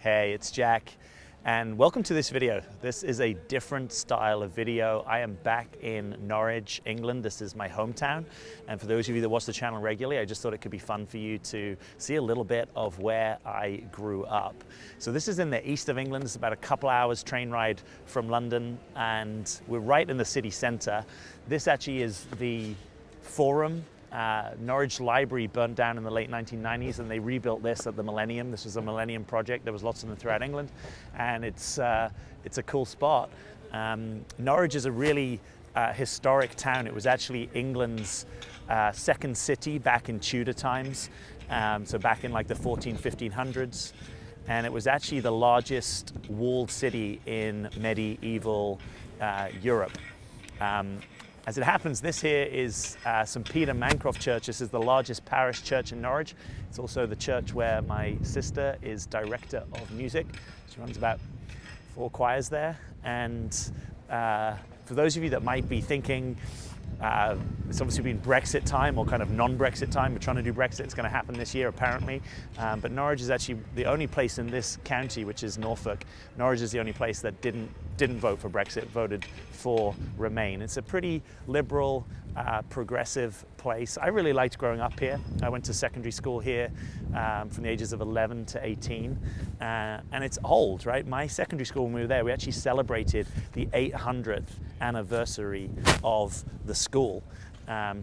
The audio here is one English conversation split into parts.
Hey, it's Jack, and welcome to this video. This is a different style of video. I am back in Norwich, England. This is my hometown, and for those of you that watch the channel regularly, I just thought it could be fun for you to see a little bit of where I grew up. So this is in the east of England. It's about a couple hours train ride from London, and we're right in the city centre. This actually is the Forum. Norwich Library burnt down in the late 1990s, and they rebuilt this at the Millennium. This was a Millennium project. There was lots of them throughout England, and it's a cool spot. Norwich is a really historic town. It was actually England's second city back in Tudor times, so back in like the 1500s, and it was actually the largest walled city in medieval Europe. As it happens, this here is St. Peter Mancroft Church. This is the largest parish church in Norwich. It's also the church where my sister is director of music. She runs about 4 choirs there. And for those of you that might be thinking, it's obviously been Brexit time or kind of non-Brexit time. We're trying to do Brexit. It's going to happen this year, apparently. But Norwich is actually the only place in this county, which is Norfolk. Norwich is the only place that didn't vote for Brexit, voted for Remain. It's a pretty liberal, progressive place. I really liked growing up here. I went to secondary school here from the ages of 11 to 18. And it's old, right? My secondary school, when we were there, we actually celebrated the 800th anniversary of the school.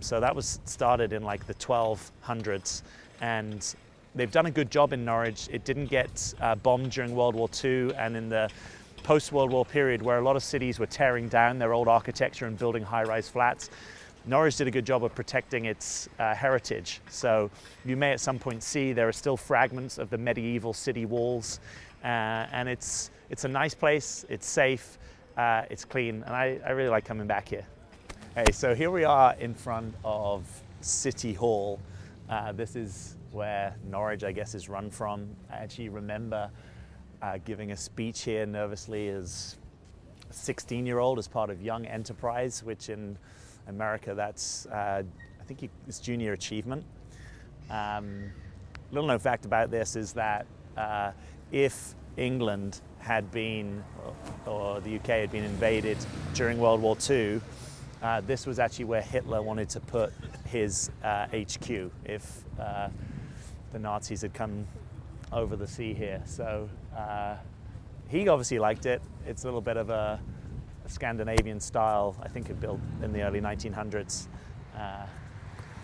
So that was started in like the 1200s, and they've done a good job in Norwich. It didn't get bombed during World War II and in the post-World War period, where a lot of cities were tearing down their old architecture and building high-rise flats. Norwich did a good job of protecting its heritage. So you may at some point see there are still fragments of the medieval city walls, and it's a nice place. It's safe. It's clean, and I really like coming back here. Hey, so here we are in front of City Hall. This is where Norwich, I guess, is run from. I actually remember giving a speech here nervously as a 16-year-old as part of Young Enterprise, which in America, that's, I think it's junior achievement. Little known fact about this is that if England had been, or the UK had been invaded during World War II, this was actually where Hitler wanted to put his HQ if the Nazis had come over the sea here. So he obviously liked it. It's a little bit of a Scandinavian style, I think it built in the early 1900s.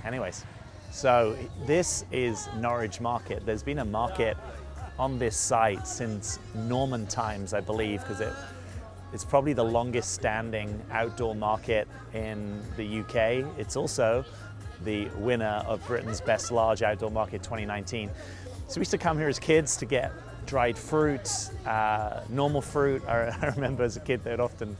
Anyways, so this is Norwich Market. There's been a market on this site since Norman times, I believe, because it's probably the longest standing outdoor market in the UK. It's also the winner of Britain's Best Large Outdoor Market 2019. So we used to come here as kids to get dried fruits, normal fruit. I remember as a kid they'd often,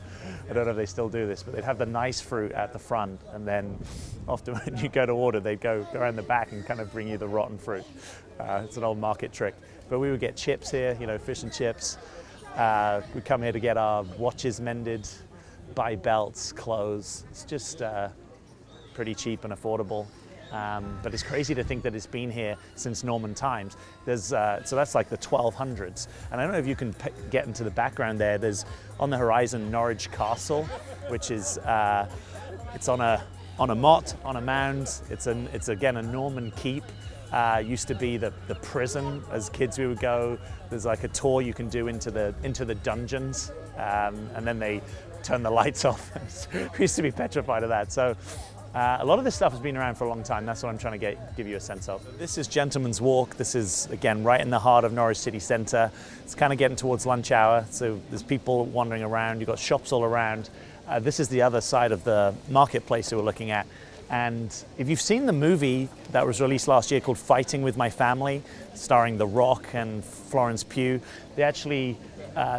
I don't know if they still do this, but they'd have the nice fruit at the front, and then often when you go to order, they'd go around the back and kind of bring you the rotten fruit. It's an old market trick. But we would get chips here, you know, fish and chips. We'd come here to get our watches mended, buy belts, clothes. It's just pretty cheap and affordable. But it's crazy to think that it's been here since Norman times. So that's like the 1200s. And I don't know if you can get into the background there. There's on the horizon Norwich Castle, which is it's on a motte, on a mound. It's again a Norman keep. Used to be the prison. As kids we would go. There's like a tour you can do into the dungeons, and then they turn the lights off. We used to be petrified of that. So a lot of this stuff has been around for a long time. That's what I'm trying to give you a sense of. This is Gentleman's Walk. This is, again, right in the heart of Norwich city centre. It's kind of getting towards lunch hour, so there's people wandering around. You've got shops all around. This is the other side of the marketplace that we're looking at. And if you've seen the movie that was released last year called Fighting with My Family, starring The Rock and Florence Pugh, they actually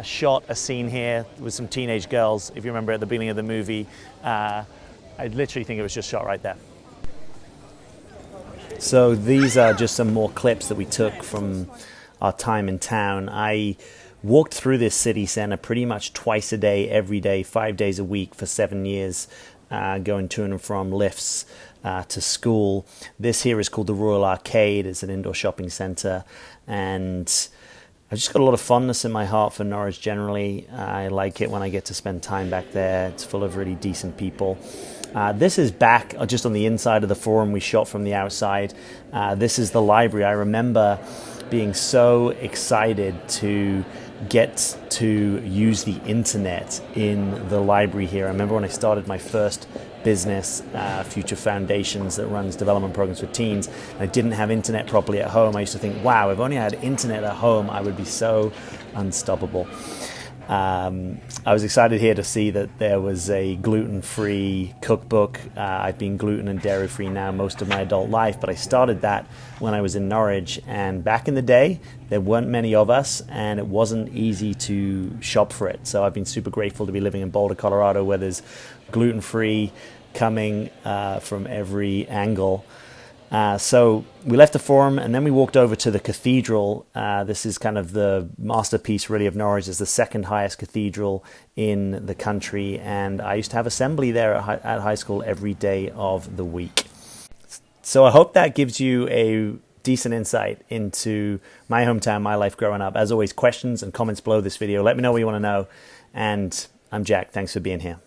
shot a scene here with some teenage girls. If you remember at the beginning of the movie, I literally think it was just shot right there. So these are just some more clips that we took from our time in town. I walked through this city centre pretty much twice a day, every day, 5 days a week for 7 years. Going to and from lifts to school. This here is called the Royal Arcade. It's an indoor shopping centre, and I've just got a lot of fondness in my heart for Norwich generally. I like it when I get to spend time back there. It's full of really decent people. This is back just on the inside of the forum. We shot from the outside. This is the library. I remember being so excited to get to use the internet in the library here. I remember when I started my first business, Future Foundations, that runs development programs for teens, and I didn't have internet properly at home. I used to think, wow, if only I had internet at home, I would be so unstoppable. I was excited here to see that there was a gluten-free cookbook. I've been gluten and dairy-free now most of my adult life, but I started that when I was in Norwich, and back in the day, there weren't many of us, and it wasn't easy to shop for it. So I've been super grateful to be living in Boulder, Colorado, where there's gluten-free coming from every angle. So we left the forum and then we walked over to the cathedral. This is kind of the masterpiece really of Norwich. It's the second highest cathedral in the country, and I used to have assembly there at high school every day of the week. So I hope that gives you a decent insight into my hometown, my life growing up. As always, questions and comments below this video. Let me know what you want to know. And I'm Jack. Thanks for being here.